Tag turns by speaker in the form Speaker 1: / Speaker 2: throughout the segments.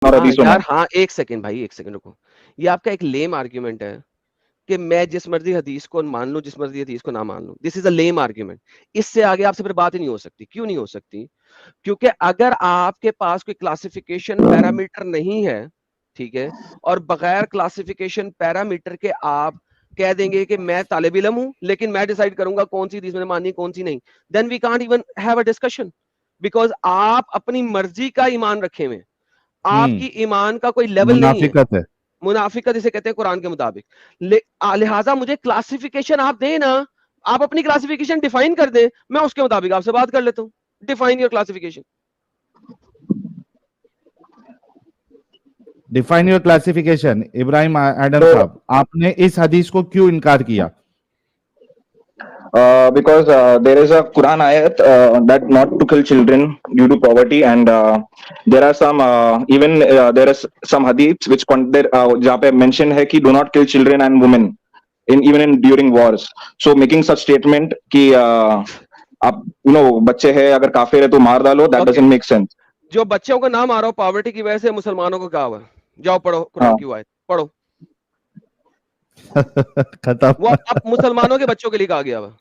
Speaker 1: और
Speaker 2: हाँ
Speaker 1: हदीस में।
Speaker 2: यार, हाँ एक सेकंड भाई, एक सेकंड रुको। ये आपका एक लेम आर्ग्यूमेंट है कि मैं जिस मर्जी हदीस को मान लूं, जिस मर्जी हदीस को ना मान लूं। This is a lame argument. इससे आगे आपसे फिर बात ही नहीं हो सकती। क्यों नहीं हो सकती? क्योंकि अगर आपके पास कोई क्लासिफिकेशन पैरामीटर नहीं है, ठीक है, और बगैर क्लासिफिकेशन पैरामीटर के आप कह देंगे कि मैं तालिब इल्म हूं लेकिन मैं डिसाइड करूंगा कौन सी हदीस मैंने माननी कौन सी नहीं, then we can't even have a discussion. Because आप अपनी मर्जी का ईमान रखे हुए, आपकी ईमान का कोई लेवल नहीं है।
Speaker 3: मुनाफिकत है।
Speaker 2: मुनाफिकत जिसे कहते हैं कुरान के मुताबिक। लिहाजा मुझे क्लासिफिकेशन आप दें ना, आप अपनी क्लासिफिकेशन डिफाइन कर दें, मैं उसके मुताबिक आपसे बात कर लेता हूं। Define your classification.
Speaker 3: Define your classification. Ibrahim Adam
Speaker 1: तो
Speaker 3: साहब, आपने इस हदीस को क्यों इनकार किया?
Speaker 1: because there is a Quran ayat that not to kill children due to poverty, and there are some even there is some hadiths which there जहाँ पे mention है कि do not kill children and women in even in during wars. So making such statement कि आप बच्चे हैं अगर काफिर है तो मार डालो, that
Speaker 2: okay,
Speaker 1: doesn't make sense.
Speaker 2: जो बच्चों को ना मारो पॉवर्टी की वजह से मुसलमानों को क्या हुआ? जाओ पढ़ो कुरान
Speaker 1: हाँ,
Speaker 2: की आयत पढ़ो। वो
Speaker 3: खत्म।
Speaker 2: अब मुसलमानों के बच्चों के लिए कहा गया हुआ।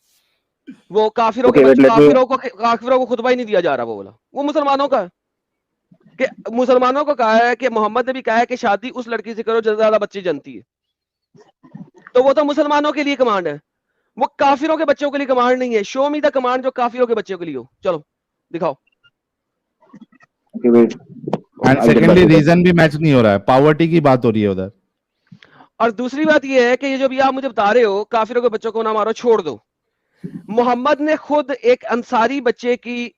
Speaker 2: वो काफिरों के
Speaker 1: okay, wait,
Speaker 2: बच्चों,
Speaker 1: let me.
Speaker 2: काफिरों को खुतबा ही नहीं दिया जा रहा। वो बोला वो मुसलमानों का है कि मुसलमानों को कहा है कि मोहम्मद ने भी कहा है कि शादी उस लड़की से करो जो ज्यादा बच्चे जनती है। तो वो तो मुसलमानों के लिए कमांड है, वो काफिरों के बच्चों के लिए कमांड नहीं है। शो मी द कमांड जो काफिरों के बच्चों के लिए हो। चलो दिखाओ।
Speaker 1: Okay, wait,
Speaker 3: and
Speaker 1: I'll get back
Speaker 3: secondly
Speaker 1: to that.
Speaker 3: Reason भी मैच नहीं हो रहा है, पावर्टी की बात हो रही है उधर।
Speaker 2: और दूसरी बात यह है कि ये जो भी आप मुझे बता रहे हो काफिरों के बच्चों को ना मारो छोड़ दो, मोहम्मद ने खुद एक अंसारी बच्चे की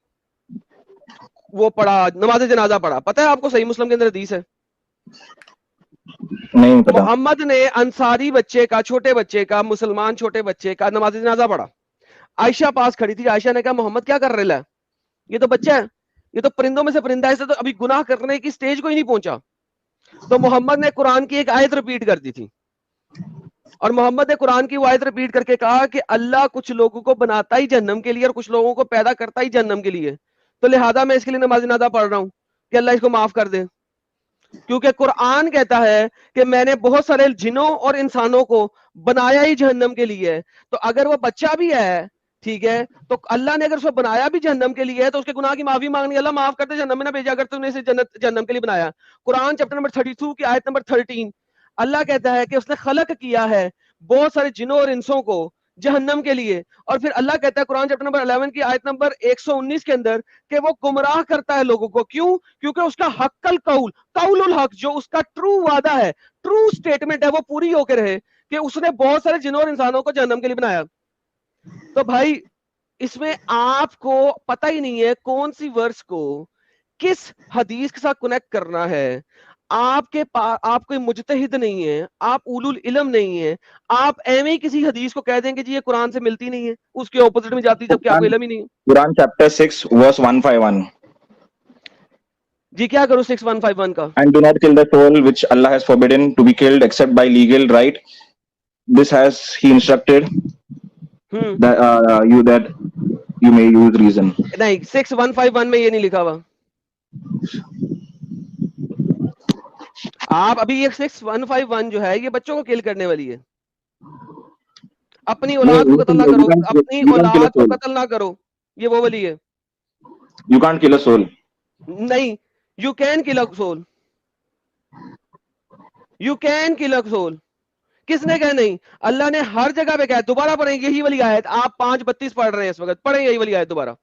Speaker 2: वो पढ़ा, नमाज जनाजा पढ़ा। पता है आपको? सही मुस्लिम के अंदर हदीस है,
Speaker 1: नहीं पता.
Speaker 2: मोहम्मद ने अंसारी बच्चे का, छोटे बच्चे का, मुसलमान छोटे बच्चे का नमाज जनाजा पढ़ा। आयशा पास खड़ी थी। आयशा ने कहा मोहम्मद क्या कर रहे है? ये तो बच्चा है, ये तो परिंदों में से परिंदा है, इसे तो अभी गुनाह करने की स्टेज को ही नहीं पहुंचा। तो मोहम्मद ने कुरान की एक आयत रिपीट कर दी थी, और मोहम्मद ने कुरान की वो आयत रिपीट करके कहा कि अल्लाह कुछ लोगों को बनाता ही जहन्नम के लिए और कुछ लोगों को पैदा करता ही जहन्नम के लिए। तो लिहाजा मैं इसके लिए नमाज जनाजा पढ़ रहा हूं कि अल्लाह इसको माफ कर दे। क्योंकि कुरान कहता है कि मैंने बहुत सारे जिनों और इंसानों को बनाया ही जहन्नम के लिए। तो अगर वो बच्चा भी है, ठीक है, तो अल्लाह ने अगर उसको बनाया भी जहन्नम के लिए है तो उसके गुनाह की माफी मांगनी, अल्लाह माफ करते, जहन्नम में ना भेजा अगर तुमने इसे जन्नत जहन्नम के लिए बनाया। कुरान चैप्टर नंबर 32 की आयत नंबर 13 अल्लाह कहता है कि उसने खलक किया है बहुत सारे जिनों और इंसों को जहन्नम के लिए। और फिर अल्लाह कहता है कुरान चैप्टर नंबर 11 की आयत नंबर 119 के अंदर कि वो गुमराह करता है लोगों को। क्यों? क्योंकि उसका हक्कल कौल, कौलुल हक, जो उसका ट्रू वादा है, ट्रू स्टेटमेंट है, वो पूरी होकर रहे कि उसने बहुत सारे जिनों और इंसानों को जहन्नम के लिए बनाया। तो भाई इसमें आपको पता ही नहीं है कौन सी वर्स को किस हदीस के साथ कनेक्ट करना है। आपके पास आप कोई मुजतहिद नहीं है, आप उलुल इल्म नहीं है, आप एवं ही किसी हदीस को कह देंगे जी ये कुरान से मिलती नहीं है, उसके ऑपोजिट में जाती, जबकि आपको इल्म ही नहीं है।
Speaker 1: Quran chapter 6 verse 151.
Speaker 2: जी क्या करो 6151 का?
Speaker 1: And do not kill the soul which Allah has forbidden to be killed except by legal right. This has he instructed that you may use reason.
Speaker 2: नहीं, 6151 में ये नहीं लिखा हुआ। आप अभी ये 6151 जो है ये बच्चों को किल करने वाली है। अपनी
Speaker 1: No,
Speaker 2: औलाद को कत्ल ना करो, अपनी
Speaker 1: you can't kill a
Speaker 2: औलाद को
Speaker 1: soul.
Speaker 2: कत्ल ना करो, ये वो वाली है।
Speaker 1: You can't kill a soul.
Speaker 2: नहीं, you can kill a soul, you can kill a soul. किसने कहा नहीं? अल्लाह ने हर जगह पे कहा। दोबारा पढ़ेंगे यही वाली आयत, आप 5:32 पढ़ रहे हैं इस वक्त, पढ़ेंगे यही वाली आयत दोबारा।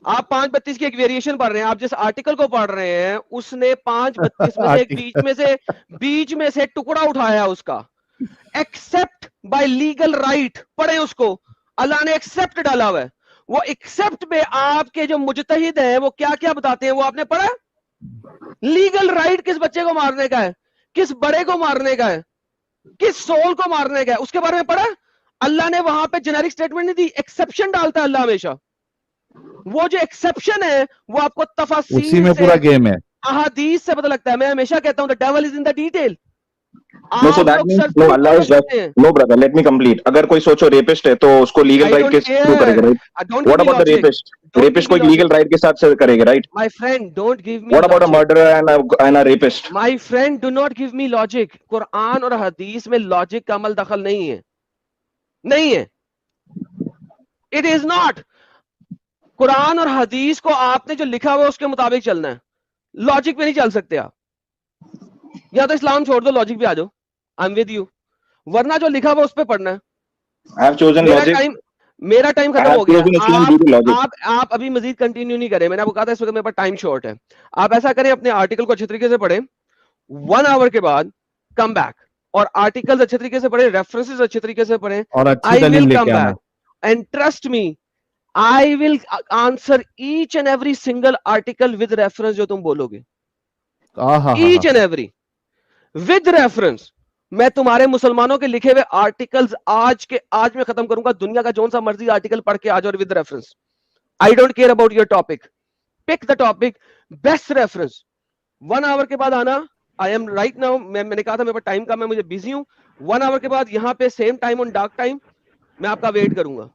Speaker 2: आप 5:32 की एक वेरिएशन पढ़ रहे हैं, आप जिस आर्टिकल को पढ़ रहे हैं उसने 5:32 में से एक बीच में से टुकड़ा उठाया उसका, एक्सेप्ट बाय लीगल राइट। पढ़े उसको, अल्लाह ने एक्सेप्ट डाला हुआ है। वो एक्सेप्ट में आपके जो मुजतहिद है वो क्या क्या बताते हैं, वो आपने पढ़ा? लीगल राइट किस बच्चे को मारने का है, किस बड़े को मारने का है, किस सोल को मारने का है, उसके बारे में पढ़ा? अल्लाह ने वहां पे जेनेरिक स्टेटमेंट नहीं दी, एक्सेप्शन डालता है अल्लाह हमेशा। वो जो एक्सेप्शन है वो आपको
Speaker 3: उसी
Speaker 2: तफसील
Speaker 3: में
Speaker 2: से,
Speaker 3: पूरा गेम है।
Speaker 2: अहादीस से पता लगता है। मैं हमेशा कहता हूं the devil is in the detail.
Speaker 1: No, so
Speaker 2: आप
Speaker 1: that
Speaker 2: लोग
Speaker 1: means
Speaker 2: सर
Speaker 1: no,
Speaker 2: तुम
Speaker 1: Allah
Speaker 2: फॉलो
Speaker 1: is just
Speaker 2: करते हैं।
Speaker 1: no, brother. Let me complete. अगर कोई सोचो रेपिस्ट है तो उसको लीगल
Speaker 2: I
Speaker 1: राइट
Speaker 2: don't
Speaker 1: के थ्रू करेगा,
Speaker 2: care.
Speaker 1: Right?
Speaker 2: Don't give
Speaker 1: What
Speaker 2: me
Speaker 1: about the
Speaker 2: logic.
Speaker 1: rapist?
Speaker 2: Don't give
Speaker 1: rapist
Speaker 2: me
Speaker 1: को
Speaker 2: logic.
Speaker 1: लीगल राइट के साथ से करेगा, right?
Speaker 2: My friend, don't give me
Speaker 1: What about a
Speaker 2: logic.
Speaker 1: murderer and a rapist?
Speaker 2: My friend, do not give me logic. Quran और हदीस में logic का अमल दखल नहीं है, नहीं है। It is not. कुरान और हदीस को आपने जो लिखा हुआ है उसके मुताबिक चलना है, लॉजिक पे नहीं चल सकते आप। या तो इस्लाम छोड़ दो, लॉजिक पे आ जाओ, आई एम विद यू, वरना जो लिखा हुआ उस पे पढ़ना है।
Speaker 1: I have chosen logic.
Speaker 2: मेरा टाइम
Speaker 1: I
Speaker 2: खत्म
Speaker 1: have
Speaker 2: हो गया।
Speaker 1: chosen Islam due to logic.
Speaker 2: आप अभी मजीद कंटिन्यू नहीं करें, मैंने आपको कहा था इस वक्त मेरे पास टाइम शॉर्ट है। आप ऐसा करें, अपने आर्टिकल को अच्छे तरीके से पढ़ें, 1 आवर के बाद कम बैक, और आर्टिकल्स अच्छे तरीके से पढ़ें, रेफरेंसेस अच्छे तरीके से पढ़ें।
Speaker 3: और अच्छी
Speaker 2: आई
Speaker 3: दलील
Speaker 2: विल
Speaker 3: लेके
Speaker 2: कम
Speaker 3: आना।
Speaker 2: Back and trust me, I will answer each and every single article with reference जो तुम बोलोगे, each and every with reference. मैं तुम्हारे मुसलमानों के लिखे हुए आर्टिकल्स आज मैं खत्म करूंगा। दुनिया का जोन सा मर्जी आर्टिकल पढ़ के आ जाओ with reference. I don't care about your topic, pick the topic, best reference. 1 hour के बाद आना। आई एम राइट नाउ, मैंने कहा था मेरे पास टाइम कम है, मुझे बिजी हूं। 1 आवर के बाद यहाँ पे same time on dark time मैं आपका वेट करूंगा,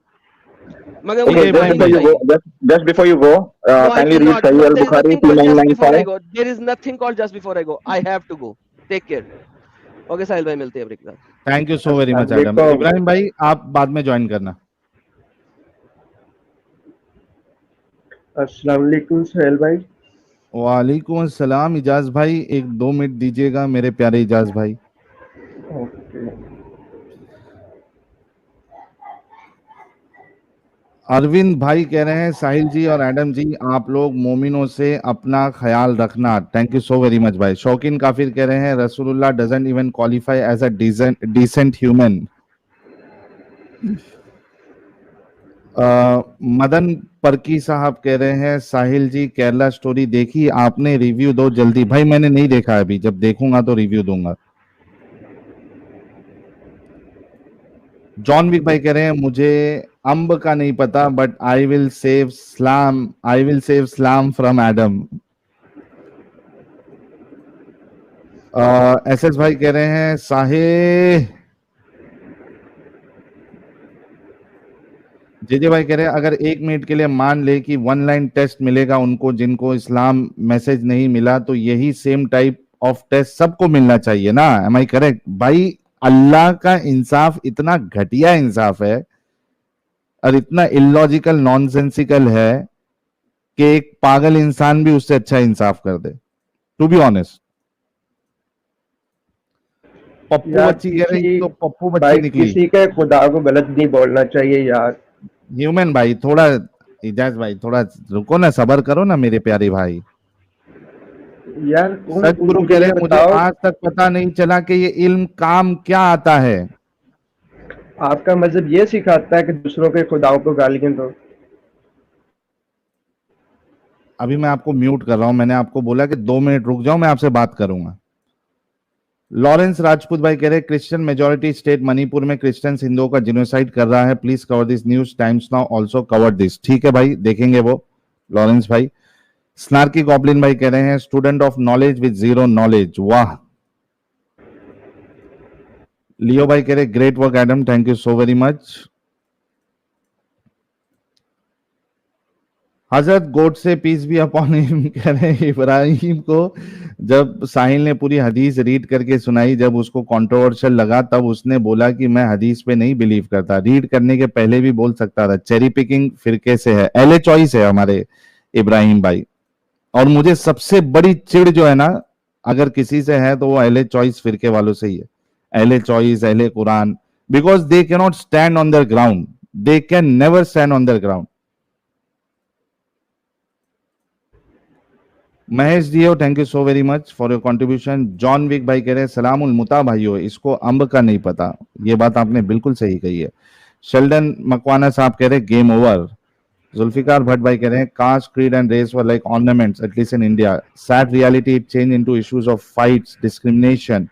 Speaker 2: मगर मुझे
Speaker 1: Okay, just
Speaker 2: जल्दी
Speaker 1: before
Speaker 2: नहीं
Speaker 1: you go,
Speaker 2: चाहिए।
Speaker 1: just before you go,
Speaker 2: No, I
Speaker 1: kindly read
Speaker 2: cannot.
Speaker 1: Sahih
Speaker 2: No, there is
Speaker 1: al-Bukhari
Speaker 2: nothing called just before I
Speaker 1: 2995.
Speaker 2: go. There is nothing called just before I go. I have to go. Take care. Okay, साहिल भाई, मिलते हैं break के बाद।
Speaker 3: Thank you so very much
Speaker 4: अस्सलाम
Speaker 3: Adam.
Speaker 4: वालेकुम।
Speaker 3: इब्राहिम भाई आप बाद में ज्वाइन करना।
Speaker 4: अस्सलाम वालेकुम सुहेल भाई।
Speaker 3: वालेकुम अस्सलाम इजाज भाई, 1-2 मिनट दीजिएगा मेरे प्यारे इजाज भाई।
Speaker 4: ओके।
Speaker 3: अरविंद भाई कह रहे हैं साहिल जी और एडम जी, आप लोग मोमिनों से अपना ख्याल रखना। Thank you so very much भाई। शौकीन काफिर कह रहे हैं रसूलुल्लाह doesn't even qualify as a decent human. Madan परकी साहब कह रहे हैं साहिल जी केरला स्टोरी देखी आपने, रिव्यू दो जल्दी। भाई मैंने नहीं देखा अभी, जब देखूंगा तो रिव्यू दूंगा। जॉन विक भाई कह रहे हैं मुझे अम्ब का नहीं पता, but I will save slam from Adam. SS भाई कह रहे हैं साहिल। जेजे भाई कह रहे हैं अगर 1 मिनट के लिए मान ले कि 1 लाइन टेस्ट मिलेगा उनको जिनको इस्लाम मैसेज नहीं मिला, तो यही सेम टाइप ऑफ टेस्ट सबको मिलना चाहिए ना। एम आई करेक्ट भाई? अल्लाह का इंसाफ इतना घटिया इंसाफ है और इतना इलॉजिकल नॉनसेंसिकल है कि एक पागल इंसान भी उससे अच्छा इंसाफ कर दे, टू बी ऑनेस्ट। पप्पू
Speaker 4: यार
Speaker 3: बच्ची कह रही
Speaker 4: किसी
Speaker 3: तो पप्पू
Speaker 4: भाई
Speaker 3: बच्ची निकली।
Speaker 4: किसी के खुदा को गलत नहीं बोलना चाहिए यार।
Speaker 3: ह्यूमन भाई थोड़ा, इजाज भाई थोड़ा रुको ना, सबर करो ना मेरे प्यारे भाई।
Speaker 4: यार
Speaker 3: सच गुरु कह रहे हैं मुझे आज तक पता नहीं चला कि ये इल्म काम क्या आता है।
Speaker 4: आपका मजहब ये सिखाता है कि दूसरों के खुदाओं को गालियां दो।
Speaker 3: अभी मैं आपको म्यूट कर रहा हूं, मैंने आपको बोला कि 2 मिनट रुक जाओ, मैं आपसे बात करूंगा। लॉरेंस राजपूत भाई कह रहे हैं क्रिश्चियन मेजॉरिटी स्टेट मणिपुर में क्रिश्चियन हिंदुओं का जिनोसाइड कर रहा है, please cover this news, times now also cover this. ठीक है भाई, देखेंगे वो लॉरेंस भाई। स्नार्की गॉब्लिन भाई कह रहे हैं student of knowledge with zero knowledge, वाह। लियो भाई कह रहे great work Adam, thank you so very much. हजरत गोड से पीस भी अपॉन हिम कह रहे हैं इब्राहिम को जब साहिल ने पूरी हदीस रीड करके सुनाई, जब उसको कंट्रोवर्शियल लगा तब उसने बोला कि मैं हदीस पे नहीं बिलीव करता। रीड करने के पहले भी बोल सकता था। चेरी पिकिंग फिरके से है, एले चॉइस है हमारे इब्राहिम भाई। और मुझे सबसे बड़ी चिढ़ जो है ना अगर किसी से है तो वो एले चॉइस फिरके वालों से ही है। एले चॉइस, एले कुरान, because they can not stand on their ground, they can never stand on their ground. Mahesh जियो thank you so very much for your contribution. John Wick भाई कह रहे हैं सलामुल मुता भाइयों, इसको अम्ब का नहीं पता। ये बात आपने बिल्कुल सही कही है। शेल्डन मकवाना साहब कह रहे हैं गेम ओवर। जुल्फिकार भट्ट भाई कह रहे हैं caste, creed and race were like ornaments at least in India, sad reality it change into issues of fights, discrimination,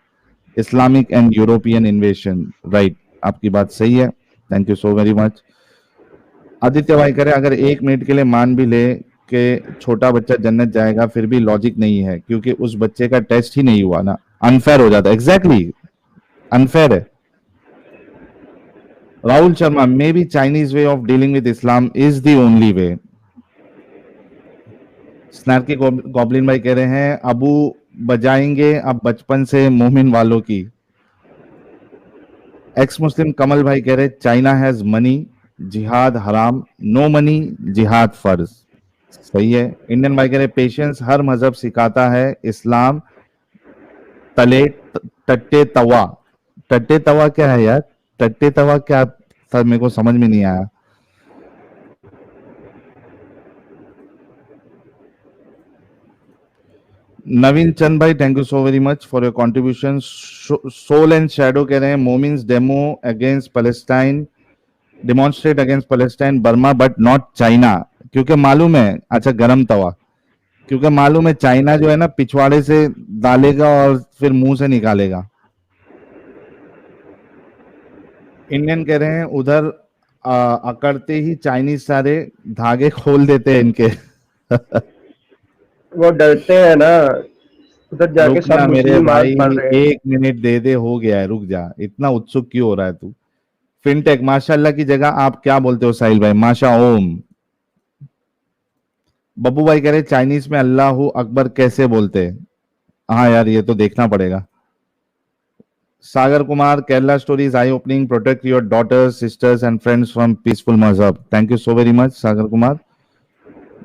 Speaker 3: Islamic and European invasion. Right, आपकी बात सही है, thank you so very much. Aditya भाई कह रहे हैं अगर 1 मिनट के लिए मान भी ले कि छोटा बच्चा जन्नत जाएगा फिर भी लॉजिक नहीं है क्योंकि उस बच्चे का टेस्ट ही नहीं हुआ ना, अनफेयर हो जाता। एग्जैक्टली अनफेयर है। Rahul Sharma, may be Chinese way of dealing with Islam is the only way. Snarky goblin भाई कह रहे हैं अबू बजाएंगे अब बचपन से मोमिन वालों की। एक्स मुस्लिम कमल भाई कह रहे चाइना हैज मनी, जिहाद हराम, नो मनी, जिहाद फर्ज। सही है। इंडियन भाई कह रहे पेशेंस हर मजहब सिखाता है, इस्लाम तले टट्टे तवा। टट्टे तवा क्या है यार? टट्टे तवा क्या सर, मेरे को समझ में नहीं आया। नवीन चंद भाई, thank you so very much for your contribution. Soul and shadow कह रहे हैं मोमिन्स demo against Palestine, demonstrate against Palestine Burma but not China, क्योंकि मालूम है, अच्छा गरम तवा, क्योंकि मालूम है चाइना जो है ना पिछवाड़े से डालेगा और फिर मुंह से निकालेगा। इंडियन कह रहे हैं उधर अकड़ते ही चाइनीज सारे धागे खोल देते हैं इनके।
Speaker 4: वो डरते हैं ना, उधर जाके
Speaker 3: रुक जा
Speaker 4: सब
Speaker 3: मेरे
Speaker 4: मुस्लिम
Speaker 3: भाई,
Speaker 4: पढ़ रहे हैं।
Speaker 3: 1 मिनट दे दे, हो गया है, रुक जा, इतना उत्सुक क्यों हो रहा है तू? फिनटेक माशाल्लाह की जगह आप क्या बोलते हो साहिल भाई? माशा ओम। बब्बू भाई कह रहे चाइनीज में अल्लाह अकबर कैसे बोलते हैं? हाँ यार, ये तो देखना पड़ेगा। Sagar Kumar, Kerala stories eye opening, protect your daughters, sisters and friends from peaceful मजहब। Thank you so very much Sagar Kumar.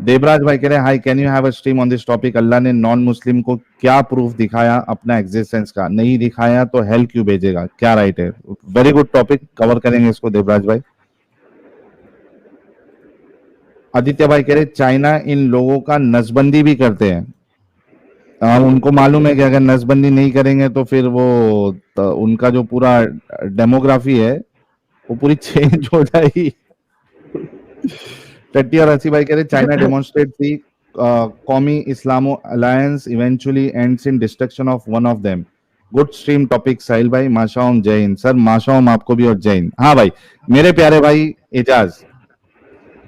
Speaker 3: Devraj भाई कह रहे हैं hi, can you have a stream on this topic? अल्लाह ने नॉन मुस्लिम को क्या प्रूफ दिखाया अपना एग्जिस्टेंस का? नहीं दिखाया तो हेल क्यों भेजेगा? क्या राइट है? वेरी गुड टॉपिक, कवर करेंगे इसको देवराज भाई। आदित्य भाई कह रहे चाइना इन लोगों का नसबंदी भी करते हैं। उनको मालूम है कि अगर नसबंदी नहीं करेंगे तो फिर वो तो उनका जो पूरा डेमोग्राफी है वो पूरी चेंज हो जाएगी। टट्टी और हसी भाई कह रहे चाइना डेमोन्स्ट्रेट दी कौमी Islamo alliance eventually ends in destruction of one of them. Good stream topic Sahil भाई, माशाओम जय हिंद। सर माशाओम आपको भी और जय हिंद। हाँ भाई, मेरे प्यारे भाई एजाज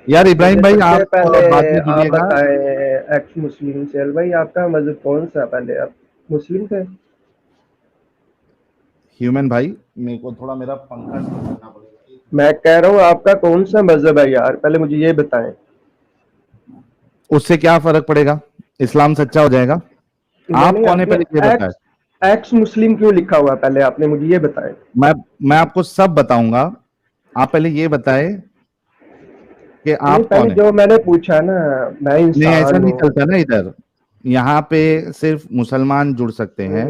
Speaker 3: यार, इब्राहिम भाई आप
Speaker 4: पहले
Speaker 3: बाद में
Speaker 4: आप
Speaker 3: जुड़िएगा।
Speaker 4: बताएं, एक्स मुस्लिम सेल भाई आपका मजहब कौन सा? पहले आप मुस्लिम थे?
Speaker 3: ह्यूमन भाई, मेरे को थोड़ा मेरा पंखा करना पड़ेगा।
Speaker 4: मैं कह रहा हूँ आपका कौन सा मजहब है यार, पहले मुझे ये बताएं।
Speaker 3: उससे क्या फर्क पड़ेगा? इस्लाम सच्चा हो जाएगा। आप
Speaker 4: नहीं,
Speaker 3: कौन है पहले ये बताएं।
Speaker 4: एक्स मुस्लिम क्यों लिखा हुआ है? पहले आपने मुझे ये बताएं।
Speaker 3: मैं आपको सब बताऊंगा, आप पहले ये बताएं कि
Speaker 4: नहीं,
Speaker 3: आप
Speaker 4: पहले
Speaker 3: कौन है।
Speaker 4: जो मैंने पूछा ना, मैं
Speaker 3: नहीं, ऐसा
Speaker 4: इंसान
Speaker 3: नहीं
Speaker 4: हूँ।
Speaker 3: चलता ना इधर, यहाँ पे सिर्फ मुसलमान जुड़ सकते हैं।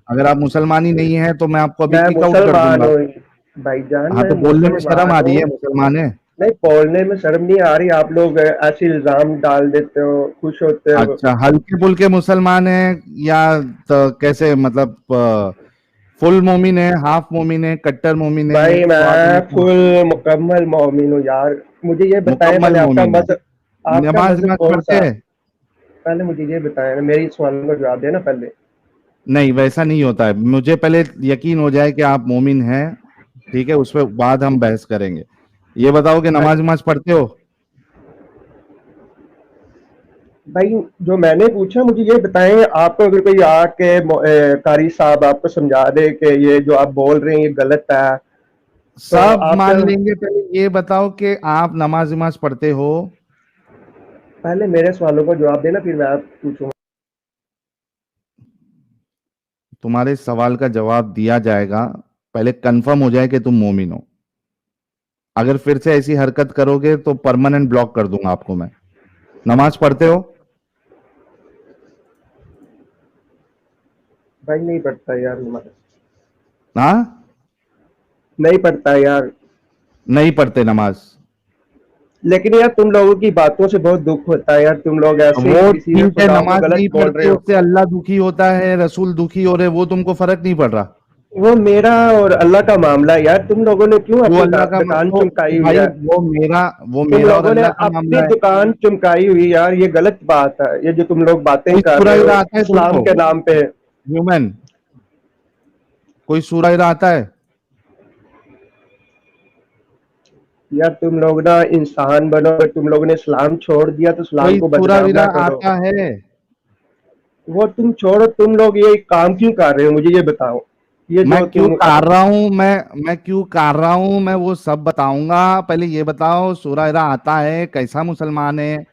Speaker 3: अगर आप मुसलमान ही नहीं है तो मैं आपको अभी
Speaker 4: मैं
Speaker 3: किक आउट कर
Speaker 4: मुसलमान
Speaker 3: दूंगा।
Speaker 4: हूँ भाईजान,
Speaker 3: हाँ,
Speaker 4: मैं
Speaker 3: तो बोलने में शर्म आ
Speaker 4: मुसलमान
Speaker 3: रही है,
Speaker 4: हूँ।
Speaker 3: मुसलमान है।
Speaker 4: नहीं, बोलने में शर्म नहीं आ रही, आप लोग ऐसे इल्जाम डाल देते हो, खुश होते हो।
Speaker 3: अच्छा, हल्के फुल्के मुसलमान है या तो कैसे, मतलब फुल मोमिन है, हाफ मोमिन है, कट्टर मोमिन है,
Speaker 4: भाई
Speaker 3: स्वाद
Speaker 4: मैं
Speaker 3: मोमिन है?
Speaker 4: फुल मुकम्मल मोमिन हूँ यार। मुझे ये बताएं
Speaker 3: मुकम्मल
Speaker 4: पहले
Speaker 3: मोमिन है।
Speaker 4: आपका
Speaker 3: नमाज
Speaker 4: मजहब
Speaker 3: नमाज
Speaker 4: कौन
Speaker 3: पढ़ते
Speaker 4: सा?
Speaker 3: हैं?
Speaker 4: पहले मुझे ये बताएं ना, मेरी सवालों का जवाब देना पहले।
Speaker 3: नहीं, वैसा नहीं होता है, मुझे पहले यकीन हो जाए कि आप मोमिन हैं, ठीक है, उस पर बाद हम बहस करेंगे। ये बताओ कि नमाज नमाज पढ़ते हो?
Speaker 4: भाई जो मैंने पूछा मुझे ये बताएं, आपको अगर कोई आके कारी साहब आपको समझा दे कि ये जो आप बोल रहे हैं ये गलत है, तो
Speaker 3: सब
Speaker 4: आप
Speaker 3: मान लेंगे, पहले ये बताओ कि आप नमाज नमाज पढ़ते हो?
Speaker 4: पहले मेरे सवालों का जवाब देना, फिर मैं आप पूछूंगा।
Speaker 3: तुम्हारे सवाल का जवाब दिया जाएगा, पहले कंफर्म हो जाए कि तुम मोमिन हो। अगर फिर से ऐसी हरकत करोगे तो परमानेंट ब्लॉक कर दूंगा आपको मैं। नमाज पढ़ते हो?
Speaker 4: भाई नहीं पढ़ता यार नमाज,
Speaker 3: हाँ,
Speaker 4: नहीं पढ़ता यार।
Speaker 3: नहीं पढ़ते नमाज?
Speaker 4: लेकिन यार तुम लोगों की बातों से बहुत दुख होता है यार, तुम लोग ऐसे ही
Speaker 3: वो
Speaker 4: किसी के
Speaker 3: ठीक है,
Speaker 4: खुदा को
Speaker 3: नमाज
Speaker 4: गलत
Speaker 3: नहीं
Speaker 4: बोल रहे
Speaker 3: पढ़ते
Speaker 4: हो।
Speaker 3: उससे अल्लाह दुखी होता है, रसूल दुखी हो रहे, वो तुमको फर्क नहीं पड़ रहा?
Speaker 4: वो मेरा और अल्लाह का मामला है यार, तुम लोगों ने क्यों
Speaker 3: वो
Speaker 4: अपनी
Speaker 3: अल्लाह का
Speaker 4: दुकान
Speaker 3: तो
Speaker 4: चमकाई हुई
Speaker 3: भाई,
Speaker 4: है?
Speaker 3: वो
Speaker 4: तुम
Speaker 3: मेरा और
Speaker 4: लोगों ने
Speaker 3: अल्लाह का
Speaker 4: अपनी
Speaker 3: मामला है।
Speaker 4: दुकान चमकाई हुई यार, ये गलत बात है। ये जो तुम लोग बातें
Speaker 3: कोई
Speaker 4: कर
Speaker 3: सूरह
Speaker 4: रहे हो
Speaker 3: इरा आता है
Speaker 4: इस्लाम
Speaker 3: तुमको?
Speaker 4: के नाम पे।
Speaker 3: ह्यूमन, कोई सूरह इरा आता है?
Speaker 4: यार तुम लोग ना इंसान बनो, अगर तुम लोगों ने इस्लाम छोड़ दिया तो इस्लाम
Speaker 3: कोई
Speaker 4: को
Speaker 3: सूरह
Speaker 4: बदनाम
Speaker 3: इरा
Speaker 4: ना करो।
Speaker 3: आता है?
Speaker 4: वो तुम छोड़ो, तुम लोग ये काम क्यों कर रहे हो मुझे ये बताओ। ये
Speaker 3: मैं
Speaker 4: जो
Speaker 3: क्यों
Speaker 4: तुम
Speaker 3: कर रहा हूँ, मैं क्यों कर रहा हूँ, मैं वो सब बताऊंगा। पहले ये बताओ सूरह इरा आता है, कैसा मुसलमान है, मैं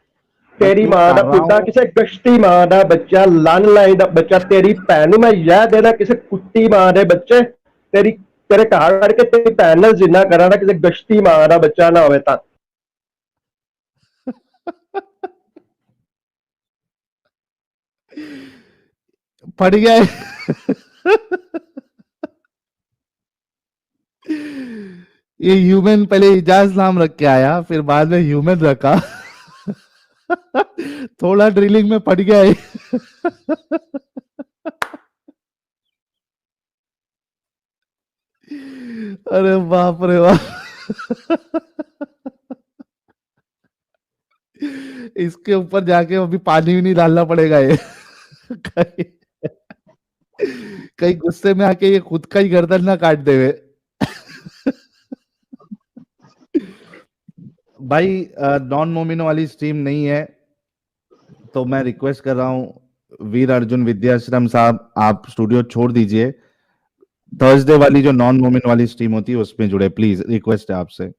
Speaker 4: तेरी
Speaker 3: क्यों
Speaker 4: मां
Speaker 3: कर
Speaker 4: दा
Speaker 3: रहा
Speaker 4: पुत्ता
Speaker 3: हूँ।
Speaker 4: किसे गश्ती मां दा बच्चा लन लाई दा बच्चा तेरी भैन नूं मैं यह देना किसे कुत्ती मां दे बच्चे तेरी तेरे घर करके तेरी भैन नाल जिन्ना करा ना किसे गश्ती मां दा बच्चा ना होवे तां
Speaker 3: पड़ गया है। ये ह्यूमन पहले इजाज नाम रख के आया, फिर बाद में ह्यूमन रखा। थोड़ा ड्रिलिंग में पड़ गया है। अरे बाप रे बाप। इसके ऊपर जाके अभी पानी भी नहीं डालना पड़ेगा ये। कहीं कहीं गुस्से में आके ये खुद का ही गर्दन ना काट देवे। भाई नॉन मोमिनो वाली स्ट्रीम नहीं है, तो मैं रिक्वेस्ट कर रहा हूँ वीर अर्जुन विद्याश्रम साहब, आप स्टूडियो छोड़ दीजिए। थर्सडे वाली जो नॉन मोमिन वाली स्ट्रीम होती है उसमें जुड़े, प्लीज, रिक्वेस्ट है आपसे।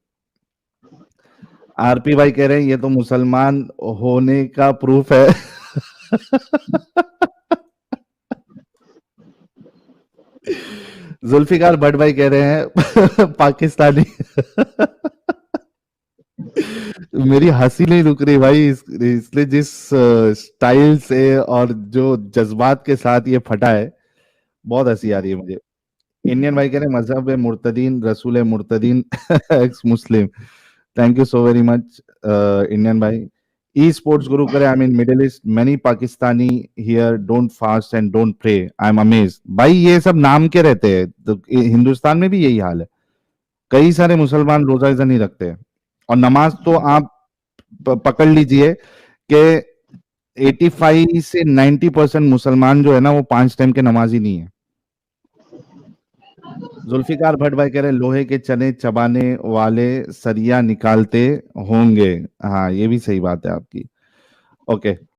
Speaker 3: आरपी भाई कह रहे हैं ये तो मुसलमान होने का प्रूफ है। जुल्फिकार भट्ट भाई कह रहे हैं पाकिस्तानी। मेरी हंसी नहीं रुक रही भाई, इसलिए जिस स्टाइल से और जो जज्बात के साथ ये फटा है, बहुत हंसी आ रही है मुझे। इंडियन भाई कह रहे हैं मजहब है मुर्तदीन, रसूल है मुर्तदीन, ex Muslim. Thank you so very much Indian भाई। ई स्पोर्ट्स गुरु करे, I mean Middle East many Pakistani here don't fast and don't pray, I am amazed. भाई ये सब नाम के रहते हैं, तो हिंदुस्तान में भी यही हाल है। कई सारे मुसलमान रोजा इजा नहीं रखते हैं, और नमाज तो आप पकड़ लीजिए कि 85 से 90% मुसलमान जो है ना वो 5 टाइम के नमाजी नहीं है। जुल्फिकार भट्ट भाई कह रहे हैं लोहे के चने चबाने वाले सरिया निकालते होंगे। हाँ ये भी सही बात है आपकी। ओके